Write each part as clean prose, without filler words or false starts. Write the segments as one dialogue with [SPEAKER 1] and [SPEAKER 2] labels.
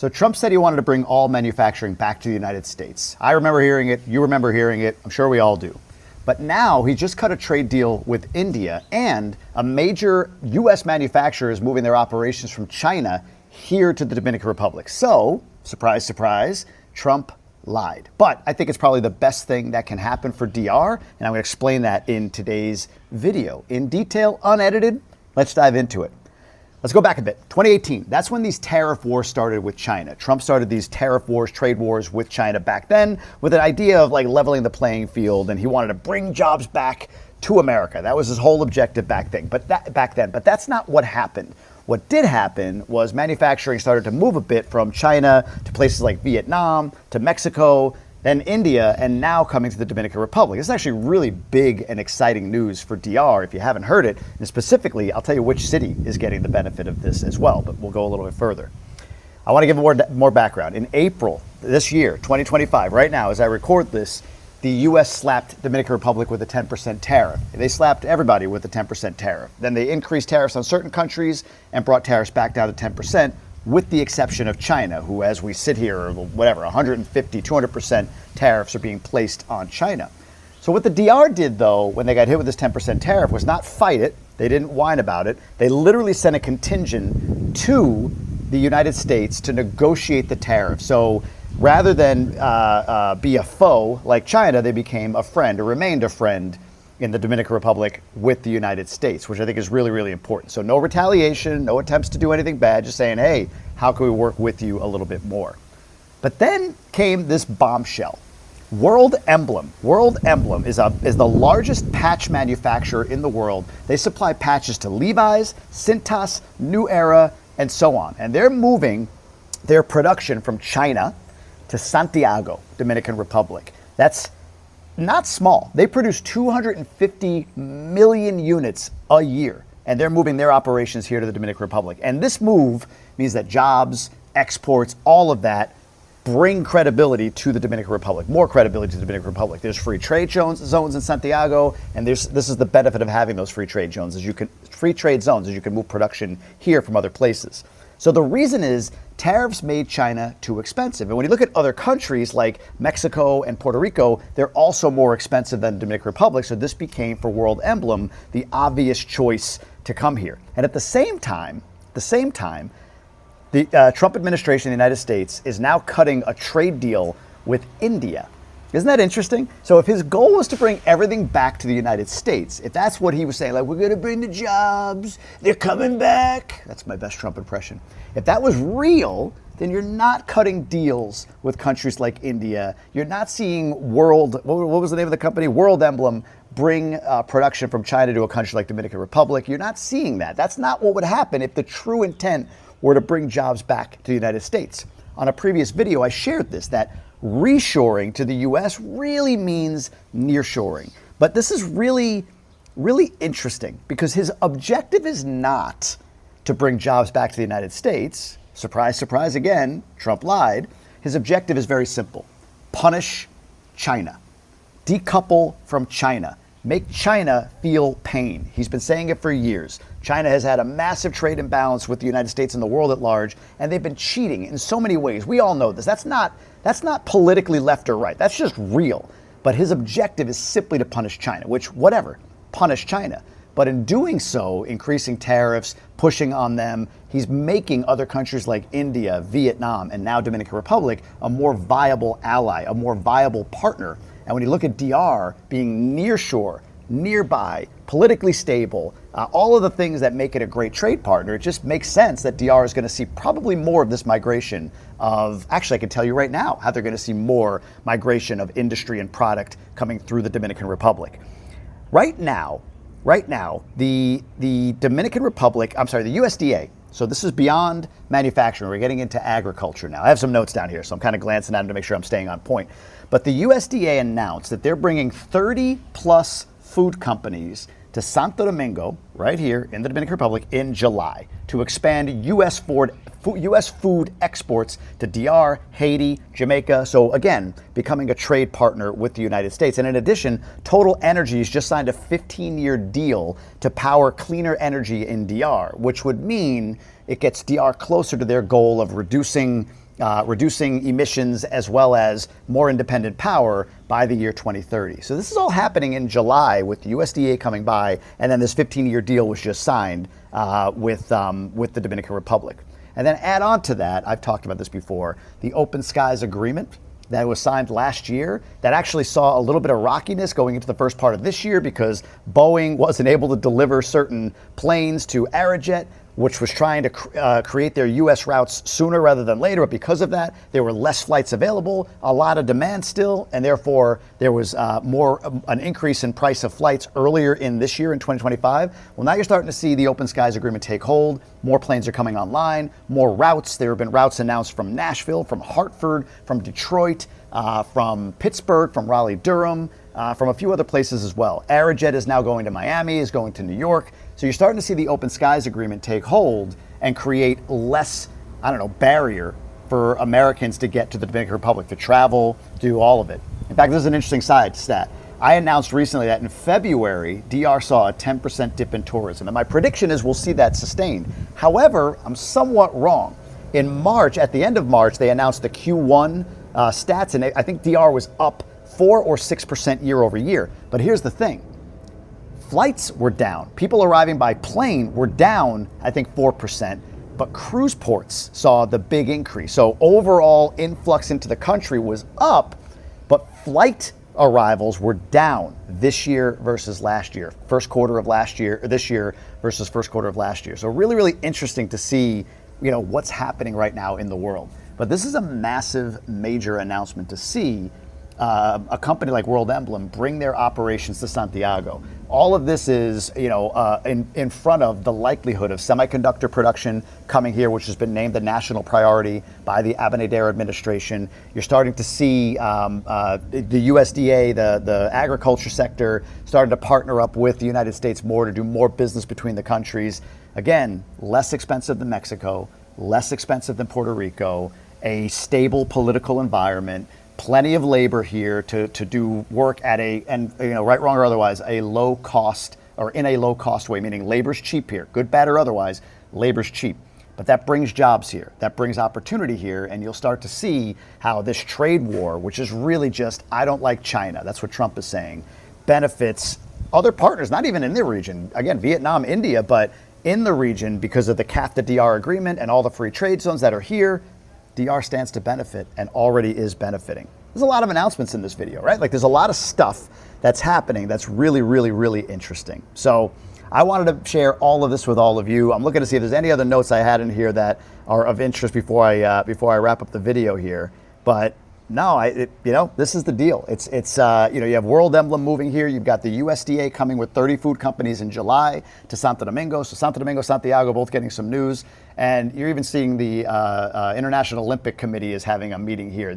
[SPEAKER 1] So Trump said he wanted to bring all manufacturing back to the United States. I remember hearing it. You remember hearing it. I'm sure we all do. But now he just cut a trade deal with India, and a major U.S. manufacturer is moving their operations from China here to the Dominican Republic. So, surprise, surprise, Trump lied. But I think it's probably the best thing that can happen for DR, and I'm going to explain that in today's video. In detail, unedited, let's dive into it. Let's go back a bit. 2018, that's when these tariff wars started with China. Trump started these tariff wars, trade wars with China back then with an idea of like leveling the playing field, and he wanted to bring jobs back to America. That was his whole objective back then. But that's not what happened. What did happen was manufacturing started to move a bit from China to places like Vietnam, to Mexico, then India, and now coming to the Dominican Republic. This is actually really big and exciting news for DR if you haven't heard it. And specifically, I'll tell you which city is getting the benefit of this as well, but we'll go a little bit further. I want to give more background. In April this year, 2025, right now, as I record this, the U.S. slapped Dominican Republic with a 10% tariff. They slapped everybody with a 10% tariff. Then they increased tariffs on certain countries and brought tariffs back down to 10%, with the exception of China, who, as we sit here, whatever, 150, 200% tariffs are being placed on China. So what the DR did, though, when they got hit with this 10% tariff, was not fight it. They didn't whine about it. They literally sent a contingent to the United States to negotiate the tariff. So rather than be a foe like China, they became a friend, or remained a friend in the Dominican Republic with the United States, which I think is really, really important. So no retaliation, no attempts to do anything bad, just saying, hey, how can we work with you a little bit more? But then came this bombshell. World Emblem. World Emblem is the largest patch manufacturer in the world. They supply patches to Levi's, Cintas, New Era, and so on. And they're moving their production from China to Santiago, Dominican Republic. That's not small. They produce 250 million units a year, and they're moving their operations here to the Dominican Republic. And this move means that jobs, exports, all of that bring credibility to the Dominican Republic, more credibility to the Dominican Republic. There's free trade zones in Santiago, and this is the benefit of having those free trade zones, as you can move production here from other places. So the reason is tariffs made China too expensive. And when you look at other countries like Mexico and Puerto Rico, they're also more expensive than the Dominican Republic. So this became, for World Emblem, the obvious choice to come here. And at the same time, the Trump administration in the United States is now cutting a trade deal with India. Isn't that interesting? So if his goal was to bring everything back to the United States, if that's what he was saying, like, we're going to bring the jobs, they're coming back. That's my best Trump impression. If that was real, then you're not cutting deals with countries like India. You're not seeing what was the name of the company? World Emblem bring production from China to a country like Dominican Republic. You're not seeing that. That's not what would happen if the true intent were to bring jobs back to the United States. On a previous video, I shared this, that reshoring to the U.S. really means nearshoring. But this is really, really interesting because his objective is not to bring jobs back to the United States. Surprise, surprise again, Trump lied. His objective is very simple. Punish China. Decouple from China. Make China feel pain. He's been saying it for years. China has had a massive trade imbalance with the United States and the world at large, and they've been cheating in so many ways. We all know this. That's not politically left or right. That's just real. But his objective is simply to punish China, which, whatever, punish China. But in doing so, increasing tariffs, pushing on them, he's making other countries like India, Vietnam, and now Dominican Republic a more viable ally, a more viable partner. And when you look at DR being nearshore, nearby, politically stable, all of the things that make it a great trade partner, it just makes sense that DR is going to see probably more of this migration of, actually I can tell you right now how they're going to see more migration of industry and product coming through the Dominican Republic. Right now, the Dominican Republic, the USDA, so this is beyond manufacturing, we're getting into agriculture now. I have some notes down here, so I'm kind of glancing at them to make sure I'm staying on point. But the USDA announced that they're bringing 30 plus food companies to Santo Domingo, right here in the Dominican Republic, in July to expand U.S. food exports to DR, Haiti, Jamaica. So again, becoming a trade partner with the United States. And in addition, Total Energies just signed a 15-year deal to power cleaner energy in DR, which would mean it gets DR closer to their goal of reducing reducing emissions as well as more independent power by the year 2030. So this is all happening in July with the USDA coming by, and then this 15-year deal was just signed with the Dominican Republic. And then add on to that, I've talked about this before, the Open Skies Agreement that was signed last year that actually saw a little bit of rockiness going into the first part of this year because Boeing wasn't able to deliver certain planes to Aerojet, which was trying to create their U.S. routes sooner rather than later. But because of that, there were less flights available, a lot of demand still, and therefore there was an increase in price of flights earlier in this year in 2025. Well, now you're starting to see the Open Skies Agreement take hold. More planes are coming online, more routes. There have been routes announced from Nashville, from Hartford, from Detroit, from Pittsburgh, from Raleigh-Durham, from a few other places as well. Aerojet is now going to Miami, is going to New York. So you're starting to see the Open Skies Agreement take hold and create less, barrier for Americans to get to the Dominican Republic, to travel, do all of it. In fact, this is an interesting side stat. I announced recently that in February, DR saw a 10% dip in tourism. And my prediction is we'll see that sustained. However, I'm somewhat wrong. In March, at the end of March, they announced the Q1 stats, and I think DR was up 4 or 6% year over year. But here's the thing. Flights were down. People arriving by plane were down, I think 4%, but cruise ports saw the big increase. So overall influx into the country was up, but flight arrivals were down this year versus last year. First quarter of last year, or this year versus first quarter of last year. So really, really interesting to see, what's happening right now in the world. But this is a massive, major announcement to see a company like World Emblem bring their operations to Santiago. All of this is, in front of the likelihood of semiconductor production coming here, which has been named the national priority by the Abinader administration. You're starting to see the USDA, the agriculture sector, starting to partner up with the United States more to do more business between the countries. Again, less expensive than Mexico, less expensive than Puerto Rico, a stable political environment, plenty of labor here to do work at right, wrong, or otherwise, a low cost, or in a low cost way, meaning labor's cheap here, good, bad, or otherwise, labor's cheap. But that brings jobs here, that brings opportunity here, and you'll start to see how this trade war, which is really just, I don't like China, that's what Trump is saying, benefits other partners, not even in the region, again, Vietnam, India, but in the region because of the CAFTA-DR agreement and all the free trade zones that are here. DR stands to benefit and already is benefiting. There's a lot of announcements in this video, right? Like there's a lot of stuff that's happening that's really, really, really interesting. So I wanted to share all of this with all of you. I'm looking to see if there's any other notes I had in here that are of interest before I wrap up the video here. But no, this is the deal. It's you have World Emblem moving here. You've got the USDA coming with 30 food companies in July to Santo Domingo. So Santo Domingo, Santiago, both getting some news. And you're even seeing the International Olympic Committee is having a meeting here.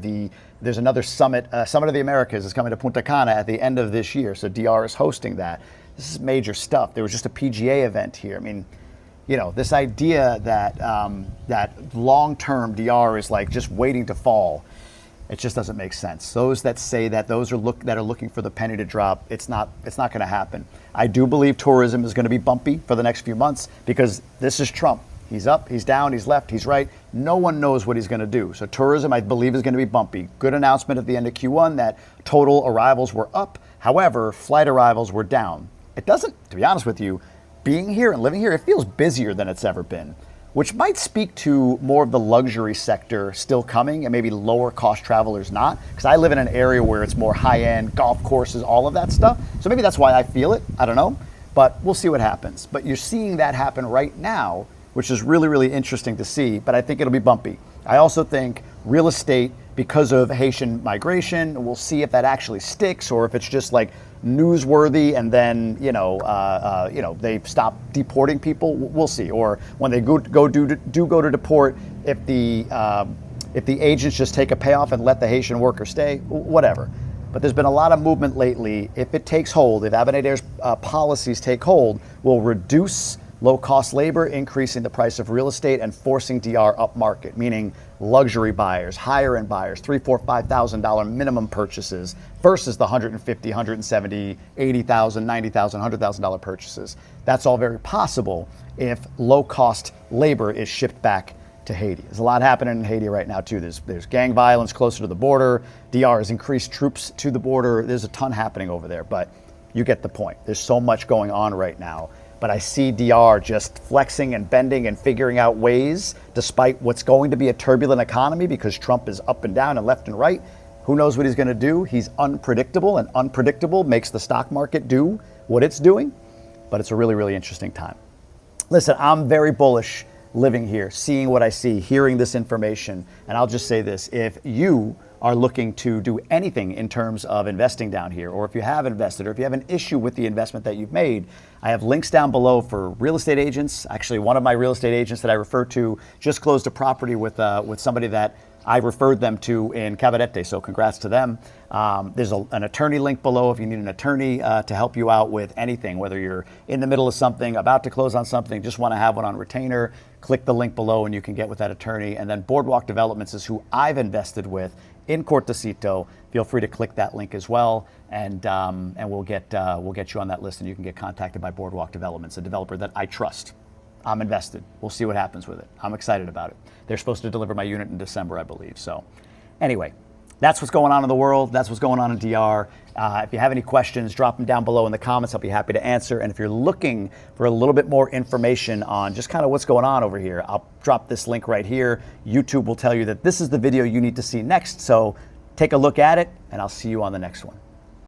[SPEAKER 1] There's another summit, Summit of the Americas is coming to Punta Cana at the end of this year. So DR is hosting that. This is major stuff. There was just a PGA event here. I mean, this idea that that long-term DR is like just waiting to fall. It just doesn't make sense. Those that say that, those are looking for the penny to drop, it's not going to happen. I do believe tourism is going to be bumpy for the next few months because this is Trump. He's up, he's down, he's left, he's right. No one knows what he's going to do. So tourism, I believe, is going to be bumpy. Good announcement at the end of Q1 that total arrivals were up. However, flight arrivals were down. It doesn't, to be honest with you, being here and living here, it feels busier than it's ever been, which might speak to more of the luxury sector still coming and maybe lower cost travelers not. Because I live in an area where it's more high-end, golf courses, all of that stuff. So maybe that's why I feel it. I don't know. But we'll see what happens. But you're seeing that happen right now, which is really, really interesting to see. But I think it'll be bumpy. I also think real estate, because of Haitian migration, we'll see if that actually sticks or if it's just like newsworthy and then they stop deporting people. We'll see. Or when they go to deport, if the agents just take a payoff and let the Haitian worker stay, whatever. But there's been a lot of movement lately. If it takes hold, if Abinader's policies take hold, will reduce low-cost labor, increasing the price of real estate and forcing DR upmarket, meaning luxury buyers, higher-end buyers, $3,000, $4,000, $5,000 minimum purchases versus the $150,000, $170,000, $80,000, $90,000, $100,000 purchases. That's all very possible if low-cost labor is shipped back to Haiti. There's a lot happening in Haiti right now too. There's gang violence closer to the border. DR has increased troops to the border. There's a ton happening over there, but you get the point. There's so much going on right now. But I see DR just flexing and bending and figuring out ways, despite what's going to be a turbulent economy because Trump is up and down and left and right. Who knows what he's going to do? He's unpredictable, and unpredictable makes the stock market do what it's doing. But it's a really, really interesting time. Listen, I'm very bullish living here, seeing what I see, hearing this information. And I'll just say this, if you are looking to do anything in terms of investing down here, or if you have invested, or if you have an issue with the investment that you've made, I have links down below for real estate agents. Actually, one of my real estate agents that I refer to just closed a property with somebody that I referred them to in Cabarete, so congrats to them. There's an attorney link below if you need an attorney to help you out with anything, whether you're in the middle of something, about to close on something, just want to have one on retainer, click the link below and you can get with that attorney. And then Boardwalk Developments is who I've invested with in Cortecito. Feel free to click that link as well, and we'll get you on that list, and you can get contacted by Boardwalk Developments, a developer that I trust. I'm invested. We'll see what happens with it. I'm excited about it. They're supposed to deliver my unit in December, I believe. So anyway, that's what's going on in the world. That's what's going on in DR. If you have any questions, drop them down below in the comments. I'll be happy to answer. And if you're looking for a little bit more information on just kind of what's going on over here, I'll drop this link right here. YouTube will tell you that this is the video you need to see next. So take a look at it, and I'll see you on the next one.